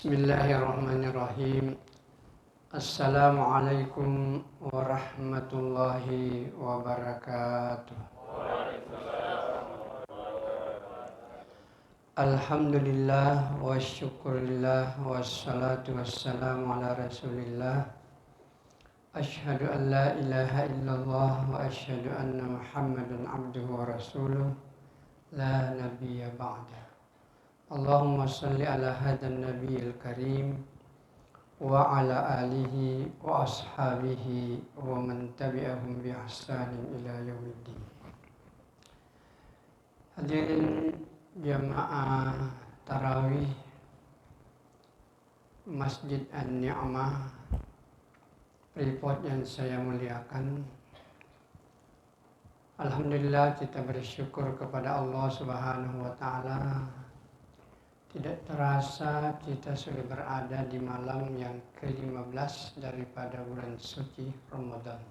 Bismillahirrahmanirrahim. Assalamualaikum warahmatullahi wabarakatuh. Alhamdulillah wa syukurillah wassalatu wassalamu ala rasulillah. Ashhadu an la ilaha illallah wa ashhadu anna muhammadan abduhu wa rasuluh. La nabiyya ba'da. Allahumma salli ala hadan nabiyil karim wa ala alihi wa ashabihi wa man tabi'ahum bi ihsanin ila yaumiddin. Hadirin jamaah tarawih Masjid An-Ni'mah Freeport yang saya muliakan. Alhamdulillah, kita bersyukur kepada Allah Subhanahu wa taala. Tidak terasa kita sudah berada di malam yang ke-15 daripada bulan suci Ramadan.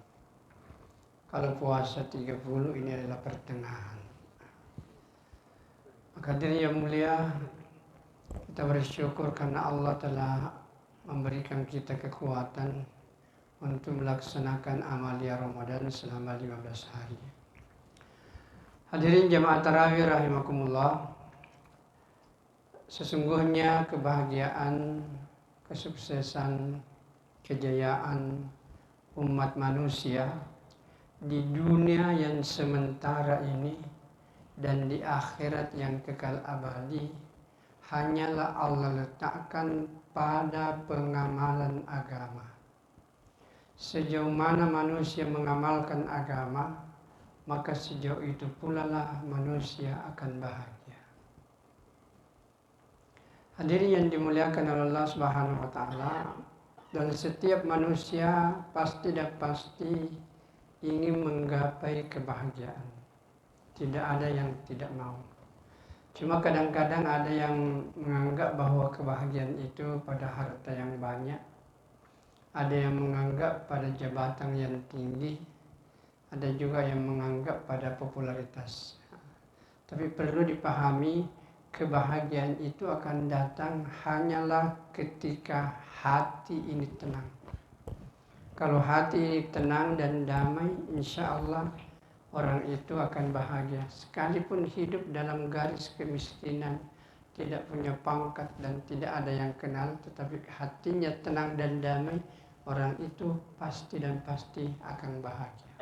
Kalau puasa 30 ini adalah pertengahan. Maka hadirin yang mulia, kita bersyukur karena Allah telah memberikan kita kekuatan untuk melaksanakan amalia Ramadan selama 15 hari. Hadirin jamaah tarawih rahimakumullah. Sesungguhnya kebahagiaan, kesuksesan, kejayaan umat manusia di dunia yang sementara ini dan di akhirat yang kekal abadi hanyalah Allah letakkan pada pengamalan agama. Sejauh mana manusia mengamalkan agama, maka sejauh itu pula lah manusia akan bahagia. Hadirin yang dimuliakan oleh Allah Subhanahu wa taala, dan setiap manusia pasti dan pasti ingin menggapai kebahagiaan. Tidak ada yang tidak mau. Cuma kadang-kadang ada yang menganggap bahwa kebahagiaan itu pada harta yang banyak. Ada yang menganggap pada jabatan yang tinggi. Ada juga yang menganggap pada popularitas. Tapi perlu dipahami, kebahagiaan itu akan datang hanyalah ketika hati ini tenang. Kalau hati ini tenang dan damai, insya Allah orang itu akan bahagia. Sekalipun hidup dalam garis kemiskinan, tidak punya pangkat dan tidak ada yang kenal, tetapi hatinya tenang dan damai, orang itu pasti dan pasti akan bahagia.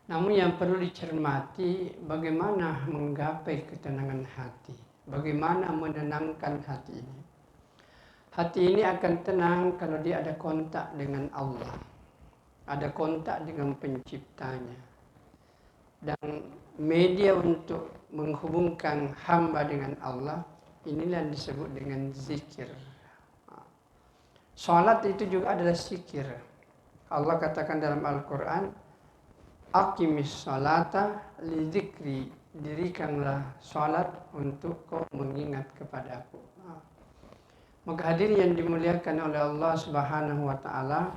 Namun yang perlu dicermati, bagaimana menggapai ketenangan hati, bagaimana menenangkan hati ini. Hati ini akan tenang kalau dia ada kontak dengan Allah, ada kontak dengan penciptanya. Dan media untuk menghubungkan hamba dengan Allah, inilah disebut dengan zikir. Salat itu juga adalah zikir. Allah katakan dalam Al-Quran, Aqimis salata li dzikri, dirikanlah salat untuk kau mengingat kepadaku. Maka hadirin yang dimuliakan oleh Allah Subhanahu wa taala,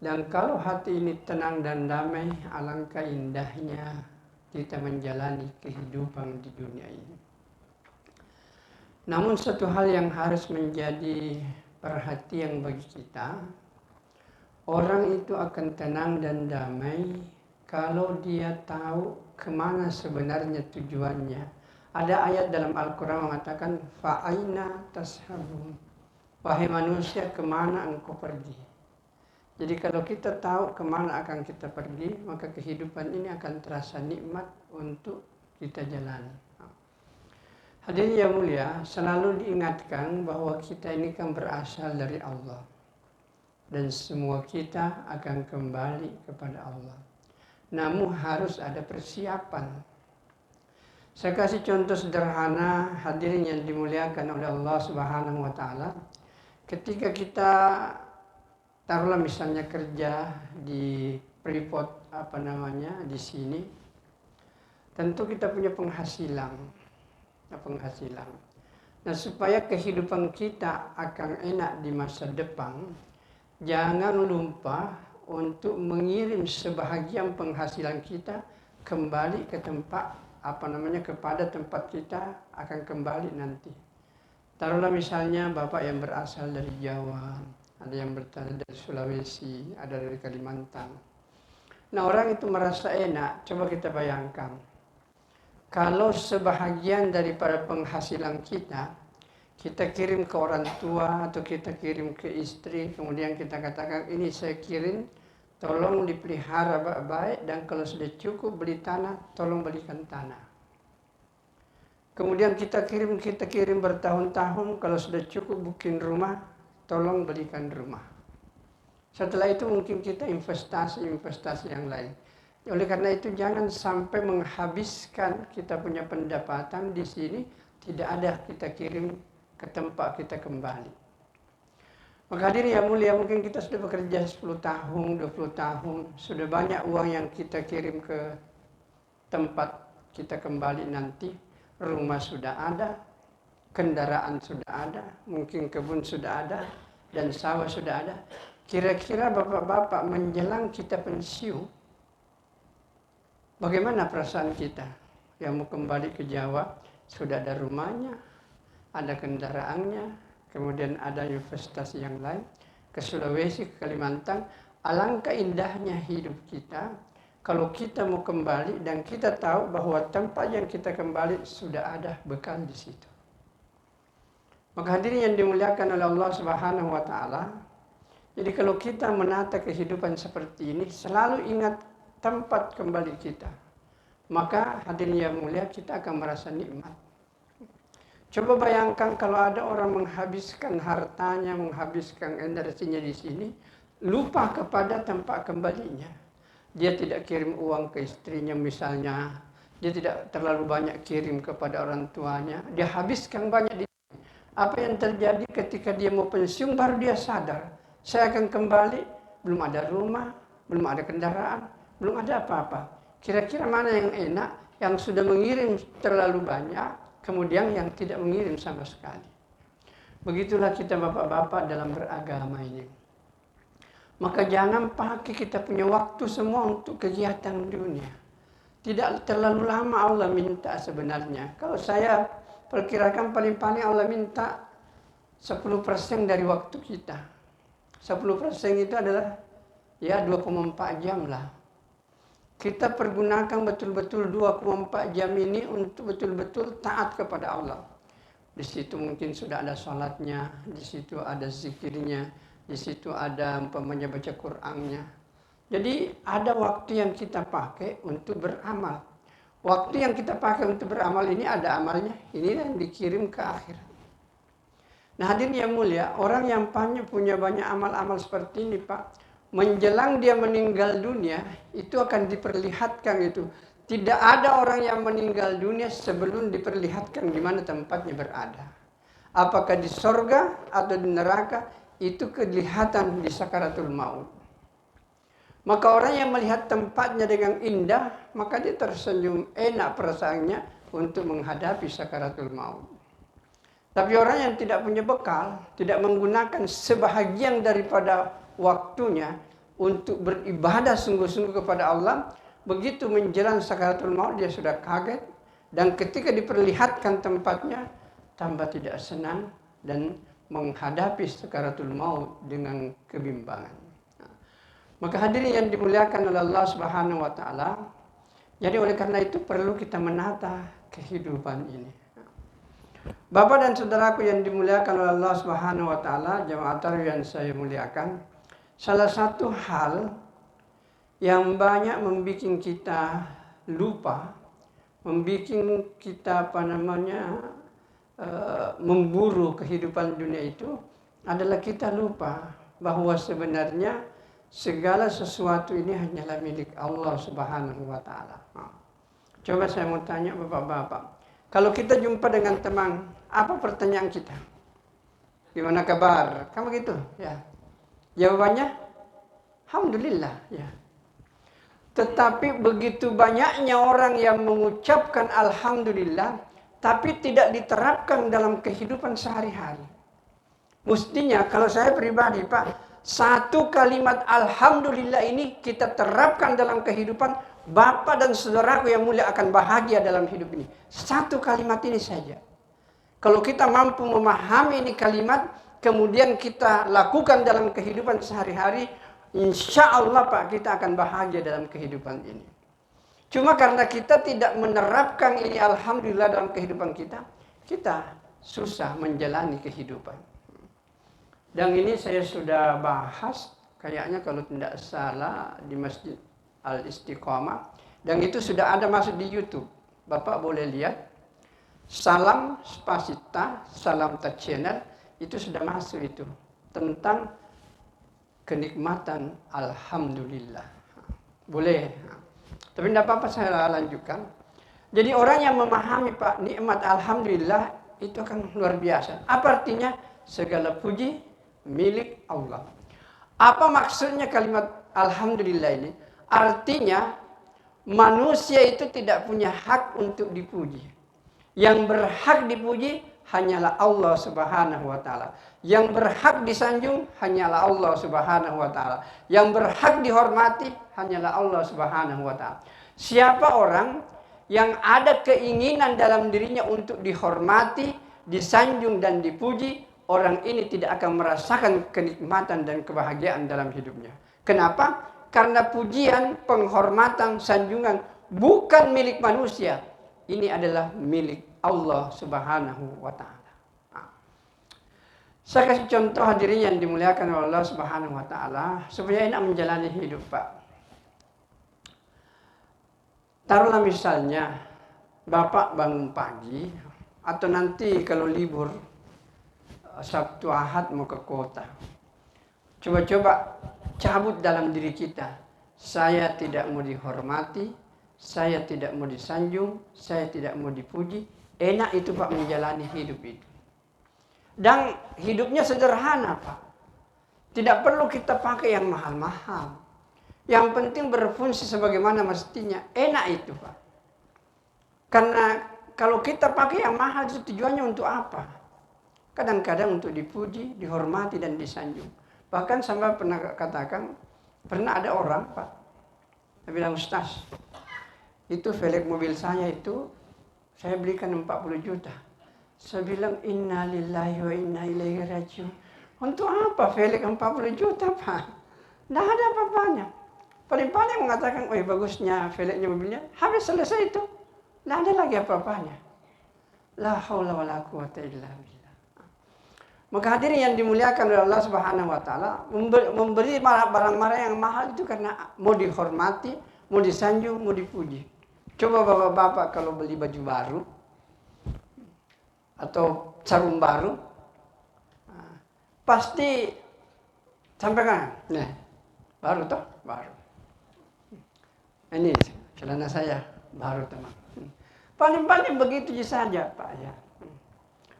dan kalau hati ini tenang dan damai, alangkah indahnya kita menjalani kehidupan di dunia ini. Namun satu hal yang harus menjadi perhatian bagi kita, orang itu akan tenang dan damai kalau dia tahu kemana sebenarnya tujuannya. Ada ayat dalam Al-Quran mengatakan, fa'aina tashabun, wahai manusia, kemana engkau pergi? Jadi kalau kita tahu kemana akan kita pergi, maka kehidupan ini akan terasa nikmat untuk kita jalani. Hadirin yang mulia, selalu diingatkan bahwa kita ini kan berasal dari Allah, dan semua kita akan kembali kepada Allah. Namun harus ada persiapan. Saya kasih contoh sederhana, hadirin yang dimuliakan oleh Allah Subhanahu wa taala. Ketika kita taruhlah misalnya kerja di Freeport di sini, tentu kita punya penghasilan. Nah, supaya kehidupan kita akan enak di masa depan, jangan lupa untuk mengirim sebahagian penghasilan kita kembali ke tempat kepada tempat kita akan kembali nanti. Taruhlah misalnya Bapak yang berasal dari Jawa, ada yang berasal dari Sulawesi, ada dari Kalimantan. Nah, orang itu merasa enak. Coba kita bayangkan. Kalau sebahagian daripada penghasilan kita kirim ke orang tua atau kita kirim ke istri, kemudian kita katakan ini saya kirim, tolong dipelihara baik-baik, dan kalau sudah cukup beli tanah, tolong belikan tanah. Kemudian kita kirim bertahun-tahun, kalau sudah cukup bikin rumah, tolong belikan rumah. Setelah itu mungkin kita investasi yang lain. Oleh karena itu jangan sampai menghabiskan kita punya pendapatan di sini, tidak ada kita kirim ke tempat kita kembali. Maka hadirin yang mulia, mungkin kita sudah bekerja 10 tahun, 20 tahun, sudah banyak uang yang kita kirim ke tempat kita kembali nanti, rumah sudah ada, kendaraan sudah ada, mungkin kebun sudah ada, dan sawah sudah ada. Kira-kira bapak-bapak menjelang kita pensiun, bagaimana perasaan kita yang mau kembali ke Jawa? Sudah ada rumahnya, ada kendaraannya, kemudian ada investasi yang lain, ke Sulawesi, ke Kalimantan. Alangkah indahnya hidup kita kalau kita mau kembali dan kita tahu bahwa tempat yang kita kembali sudah ada bekal di situ. Maka hadirin yang dimuliakan oleh Allah Subhanahu wa taala, jadi kalau kita menata kehidupan seperti ini, selalu ingat tempat kembali kita. Maka hadirin yang mulia, kita akan merasa nikmat. Coba bayangkan kalau ada orang menghabiskan hartanya, menghabiskan energinya di sini, lupa kepada tempat kembalinya. Dia tidak kirim uang ke istrinya misalnya, dia tidak terlalu banyak kirim kepada orang tuanya, dia habiskan banyak di sini. Apa yang terjadi ketika dia mau pensiun, baru dia sadar, saya akan kembali, belum ada rumah, belum ada kendaraan, belum ada apa-apa. Kira-kira mana yang enak, yang sudah mengirim terlalu banyak, kemudian yang tidak mengirim sama sekali. Begitulah kita bapak-bapak dalam beragama ini. Maka jangan pakai kita punya waktu semua untuk kegiatan dunia. Tidak terlalu lama Allah minta sebenarnya. Kalau saya perkirakan paling-paling Allah minta 10% dari waktu kita. 10% itu adalah ya 2,4 jam lah. Kita pergunakan betul-betul 2,4 jam ini untuk betul-betul taat kepada Allah. Di situ mungkin sudah ada sholatnya, di situ ada zikirnya, di situ ada umpamanya baca Qur'annya. Jadi ada waktu yang kita pakai untuk beramal. Waktu yang kita pakai untuk beramal ini ada amalnya, ini yang dikirim ke akhirat. Nah hadirin yang mulia, orang yang punya banyak amal-amal seperti ini Pak, menjelang dia meninggal dunia, itu akan diperlihatkan itu. Tidak ada orang yang meninggal dunia sebelum diperlihatkan di mana tempatnya berada. Apakah di sorga atau di neraka, itu kelihatan di sakaratul maut. Maka orang yang melihat tempatnya dengan indah, maka dia tersenyum, enak perasaannya untuk menghadapi sakaratul maut. Tapi orang yang tidak punya bekal, tidak menggunakan sebahagian daripada waktunya untuk beribadah sungguh-sungguh kepada Allah, begitu menjelang sakaratul maut dia sudah kaget, dan ketika diperlihatkan tempatnya tambah tidak senang dan menghadapi sakaratul maut dengan kebimbangan. Maka hadirin yang dimuliakan oleh Allah Subhanahu wa taala, jadi oleh karena itu perlu kita menata kehidupan ini. Bapak dan saudaraku yang dimuliakan oleh Allah Subhanahu wa taala, jamaah tarawih yang saya muliakan, salah satu hal yang banyak membuat kita lupa, membuat kita memburu kehidupan dunia itu adalah kita lupa bahwa sebenarnya segala sesuatu ini hanyalah milik Allah Subhanahu wa taala. Coba saya mau tanya bapak-bapak, kalau kita jumpa dengan teman, apa pertanyaan kita? Gimana kabar? Kamu gitu, ya. Jawabannya, alhamdulillah, ya. Tetapi begitu banyaknya orang yang mengucapkan alhamdulillah, tapi tidak diterapkan dalam kehidupan sehari-hari. Mestinya kalau saya pribadi Pak, satu kalimat alhamdulillah ini kita terapkan dalam kehidupan, Bapak dan saudaraku yang mulia akan bahagia dalam hidup ini. Satu kalimat ini saja. Kalau kita mampu memahami ini kalimat, kemudian kita lakukan dalam kehidupan sehari-hari, insya Allah Pak, kita akan bahagia dalam kehidupan ini. Cuma karena kita tidak menerapkan ini alhamdulillah dalam kehidupan kita, kita susah menjalani kehidupan. Dan ini saya sudah bahas, kayaknya kalau tidak salah di Masjid Al-Istiqomah, dan itu sudah ada masuk di YouTube. Bapak boleh lihat. Salam Spasita, Salam Touch Channel, itu sudah masuk itu. Tentang kenikmatan alhamdulillah. Boleh. Tapi tidak apa-apa saya lanjutkan. Jadi orang yang memahami Pak, nikmat alhamdulillah itu akan luar biasa. Apa artinya? Segala puji milik Allah. Apa maksudnya kalimat alhamdulillah ini? Artinya manusia itu tidak punya hak untuk dipuji. Yang berhak dipuji hanyalah Allah Subhanahu wa taala. Yang berhak disanjung hanyalah Allah Subhanahu wa taala. Yang berhak dihormati hanyalah Allah Subhanahu wa taala. Siapa orang yang ada keinginan dalam dirinya untuk dihormati, disanjung dan dipuji, orang ini tidak akan merasakan kenikmatan dan kebahagiaan dalam hidupnya. Kenapa? Karena pujian, penghormatan, sanjungan bukan milik manusia. Ini adalah milik Allah Subhanahu wa taala. Saya kasih contoh hadirin yang dimuliakan oleh Allah Subhanahu wa taala supaya enak menjalani hidup, Pak. Taruhlah misalnya Bapak bangun pagi atau nanti kalau libur Sabtu Ahad mau ke kota. Coba-coba cabut dalam diri kita. Saya tidak mau dihormati, saya tidak mau disanjung, saya tidak mau dipuji. Enak itu Pak menjalani hidup itu. Dan hidupnya sederhana Pak. Tidak perlu kita pakai yang mahal-mahal. Yang penting berfungsi sebagaimana mestinya. Enak itu Pak. Karena kalau kita pakai yang mahal itu tujuannya untuk apa? Kadang-kadang untuk dipuji, dihormati dan disanjung. Bahkan sampai pernah katakan, pernah ada orang Pak. Dia bilang, Ustaz, itu velg mobil saya itu saya belikan 40 juta. Saya bilang innalillahi wa inna ilaihi rajiun. Untuk apa velg 40 juta Pak? Tidak ada apa-apanya. Paling-paling mengatakan, oh bagusnya velgnya mobilnya. Habis selesai itu. Tidak ada lagi apa-apanya. La haula wa la quwata illa billah. Maka hadirin yang dimuliakan oleh Allah Subhanahu wa taala, memberi barang-barang yang mahal itu karena mau dihormati, mau disanjung, mau dipuji. Coba bapak-bapak kalau beli baju baru atau sarung baru, pasti sampaikan, nih baru toh, baru. Ini celana saya baru teman. Paling-paling begitu saja Pak ya.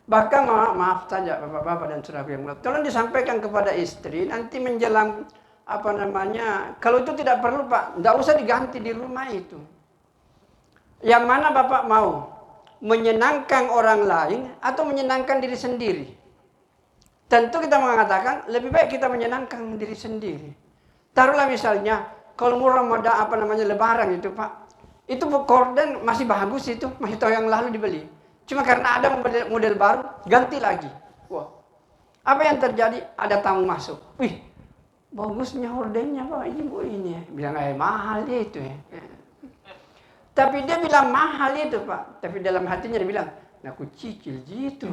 Bahkan maaf saja bapak-bapak dan saudara yang mulia, tolong disampaikan kepada istri nanti menjelang kalau itu tidak perlu Pak, tidak usah diganti di rumah itu. Yang mana Bapak mau? Menyenangkan orang lain atau menyenangkan diri sendiri? Tentu kita mengatakan lebih baik kita menyenangkan diri sendiri. Taruhlah misalnya kalau mau Ramadan Lebaran itu Pak, itu korden masih bagus itu, masih tahun yang lalu dibeli. Cuma karena ada model baru, ganti lagi. Wah, apa yang terjadi? Ada tamu masuk. Wih, bagusnya hordennya Pak, ibu ini. Bilang mahal dia itu ya. Tapi dia bilang mahal itu Pak. Tapi dalam hatinya dia bilang, nah aku cicil gitu.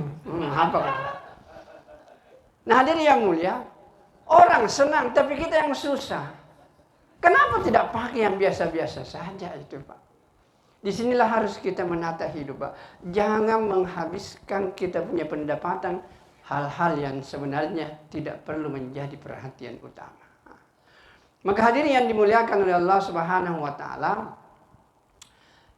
Apa? Nah hadirin yang mulia, orang senang tapi kita yang susah. Kenapa tidak pakai yang biasa-biasa saja itu Pak? Disinilah harus kita menata hidup Pak. Jangan menghabiskan kita punya pendapatan hal-hal yang sebenarnya tidak perlu menjadi perhatian utama. Maka hadirin yang dimuliakan oleh Allah Subhanahu wa taala,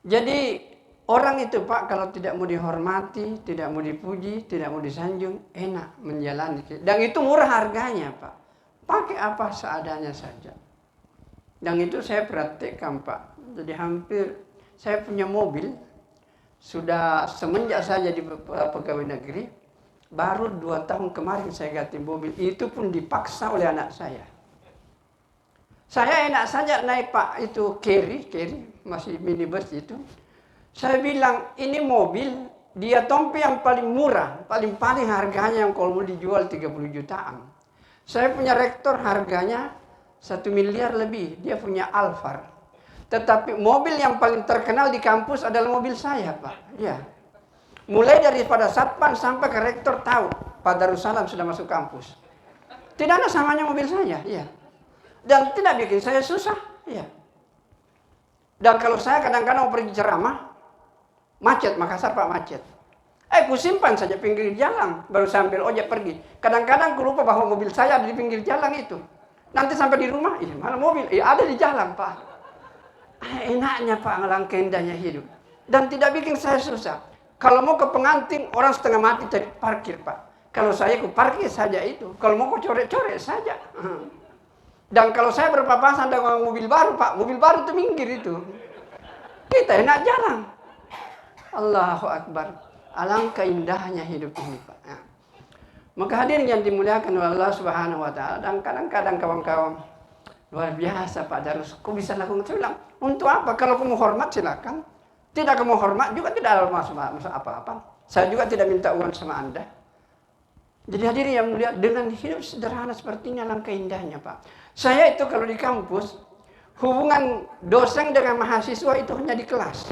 jadi orang itu Pak kalau tidak mau dihormati, tidak mau dipuji, tidak mau disanjung, enak menjalani. Dan itu murah harganya Pak. Pakai apa seadanya saja. Dan itu saya praktekkan Pak. Jadi hampir saya punya mobil, sudah semenjak saya jadi pegawai negeri, baru 2 tahun kemarin saya ganti mobil. Itu pun dipaksa oleh anak saya. Saya enak saja naik Pak itu carry masih minibus itu. Saya bilang ini mobil Dia tompi yang paling murah, paling harganya yang kalau mau dijual 30 jutaan. Saya punya Rektor harganya 1 miliar lebih, dia punya Alphard. Tetapi mobil yang paling terkenal di kampus adalah mobil saya, Pak. Ya. Mulai daripada Satpam sampai ke Rektor tahu Pak Darussalam sudah masuk kampus. Tidak ada samanya mobil saya, ya. Dan tidak bikin saya susah, ya. Dan kalau saya kadang-kadang mau pergi ceramah, macet, Makassar Pak, macet. Kusimpan saja pinggir jalan, baru sambil ojek pergi. Kadang-kadang aku lupa bahwa mobil saya ada di pinggir jalan itu. Nanti sampai di rumah, mana mobil? Ada di jalan, Pak. Enaknya, Pak, alangkah indahnya hidup. Dan tidak bikin saya susah. Kalau mau ke pengantin, orang setengah mati cari parkir, Pak. Kalau saya ke parkir saja itu. Kalau mau ke coret-coret saja. Dan kalau saya berpapasan dengan mobil baru, Pak, mobil baru itu minggir itu. Kita enak jalan. Allahu Akbar. Alangkah indahnya hidup ini, Pak. Ya. Maka hadirin yang dimuliakan oleh Allah Subhanahu wa taala, dan kadang-kadang kawan-kawan luar biasa Pak Darus, kok bisa lakukan? Saya bilang, untuk apa? Kalau kamu hormat silakan. Tidak kamu hormat juga tidak ada masalah apa-apa. Saya juga tidak minta uang sama Anda. Jadi hadirin yang mulia, dengan hidup sederhana seperti ini alangkah indahnya, Pak. Saya itu kalau di kampus, hubungan dosen dengan mahasiswa itu hanya di kelas.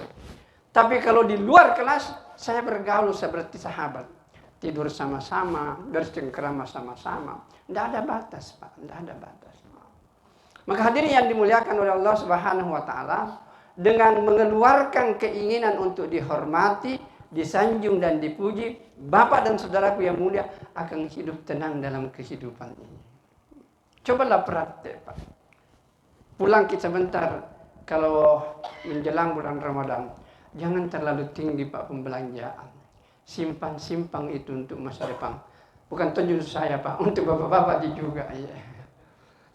Tapi kalau di luar kelas, saya bergaul seperti sahabat. Tidur sama-sama, bercengkrama sama-sama. Tidak ada batas, Pak. Tidak ada batas. Maka hadirin yang dimuliakan oleh Allah Subhanahu wa taala, dengan mengeluarkan keinginan untuk dihormati, disanjung dan dipuji, Bapak dan saudaraku yang mulia akan hidup tenang dalam kehidupan ini. Cobalah praktek, Pak. Pulang kita sebentar kalau menjelang bulan Ramadan. Jangan terlalu tinggi, Pak, pembelanjaan. Simpan itu untuk masa depan. Bukan tunjuk saya, Pak, untuk bapak-bapak juga. Ya.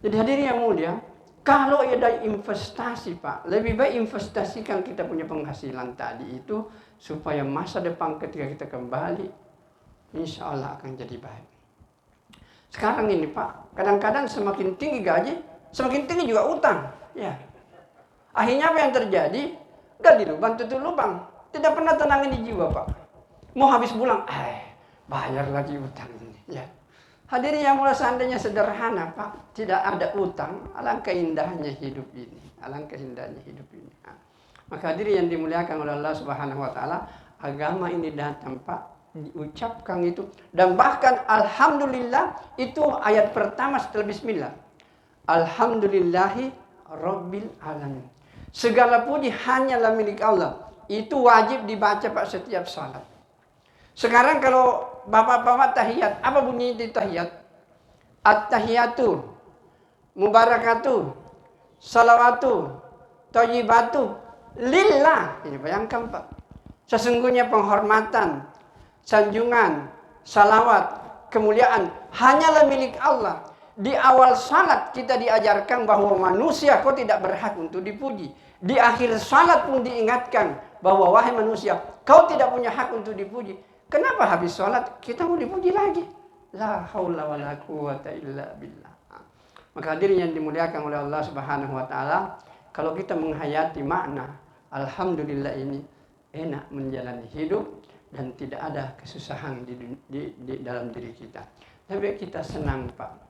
Jadi hadirin yang mulia, kalau ada investasi, Pak, lebih baik investasikan kita punya penghasilan tadi itu, supaya masa depan ketika kita kembali, insya Allah akan jadi baik. Sekarang ini, Pak, kadang-kadang semakin tinggi gaji, semakin tinggi juga utang. Ya. Akhirnya apa yang terjadi? Gali lubang, tutup lubang. Tidak pernah tenang di jiwa, Pak. Mau habis bulan, bayar lagi utang ini. Ya. Hadirin yang mulia, seandainya sederhana, Pak, tidak ada utang, alangkah indahnya hidup ini. Alangkah indahnya hidup ini. Maka hadirin yang dimuliakan oleh Allah Subhanahu wa taala, agama ini datang, Pak, diucapkan itu, dan bahkan alhamdulillah itu ayat pertama setelah bismillah. Alhamdulillahi rabbil alamin. Segala puji hanyalah milik Allah. Itu wajib dibaca, Pak, setiap salat. Sekarang kalau bapak-bapak tahiyat, apa bunyi di tahiyat? At-tahiyatu, mubarakatu, salawatu, thayyibatu, lillah. Ini bayangkan, Pak. Sesungguhnya penghormatan, sanjungan, salawat, kemuliaan hanyalah milik Allah. Di awal salat kita diajarkan bahwa manusia kau tidak berhak untuk dipuji. Di akhir salat pun diingatkan bahwa wahai manusia, kau tidak punya hak untuk dipuji. Kenapa habis salat kita mau dipuji lagi? La haula wala quwata illa billah. Maka hadirin yang dimuliakan oleh Allah Subhanahu wa taala, kalau kita menghayati makna alhamdulillah ini, enak menjalani hidup dan tidak ada kesusahan di dalam diri kita. Tapi kita senang, Pak.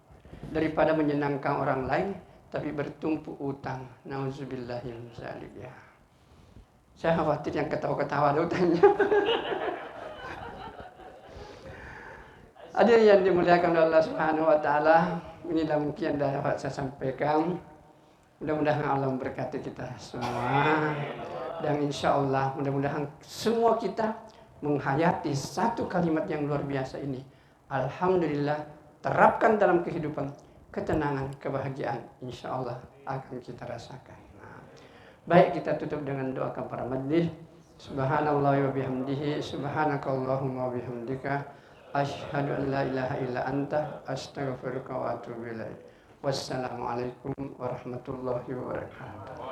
Daripada menyenangkan orang lain tapi bertumpu utang. Nauzubillahi min dzalik ya. Saya khawatir yang ketawa-ketawa ada utangnya. Ada yang dimuliakan oleh Allah Subhanahu wa taala, inilah mungkin dapat saya sampaikan. Mudah-mudahan Allah memberkati kita semua, dan insya Allah mudah-mudahan semua kita menghayati satu kalimat yang luar biasa ini. Alhamdulillah, terapkan dalam kehidupan, ketenangan, kebahagiaan, insya Allah akan kita rasakan. Baik, kita tutup dengan doa kepada majlis. Subhanallah wa bihamdihi, subhanakallahumma wa bihamdika, asyhadu an la ilaha illa anta, astaghfiruka wa atubu ilaik. Wassalamualaikum warahmatullahi wabarakatuh.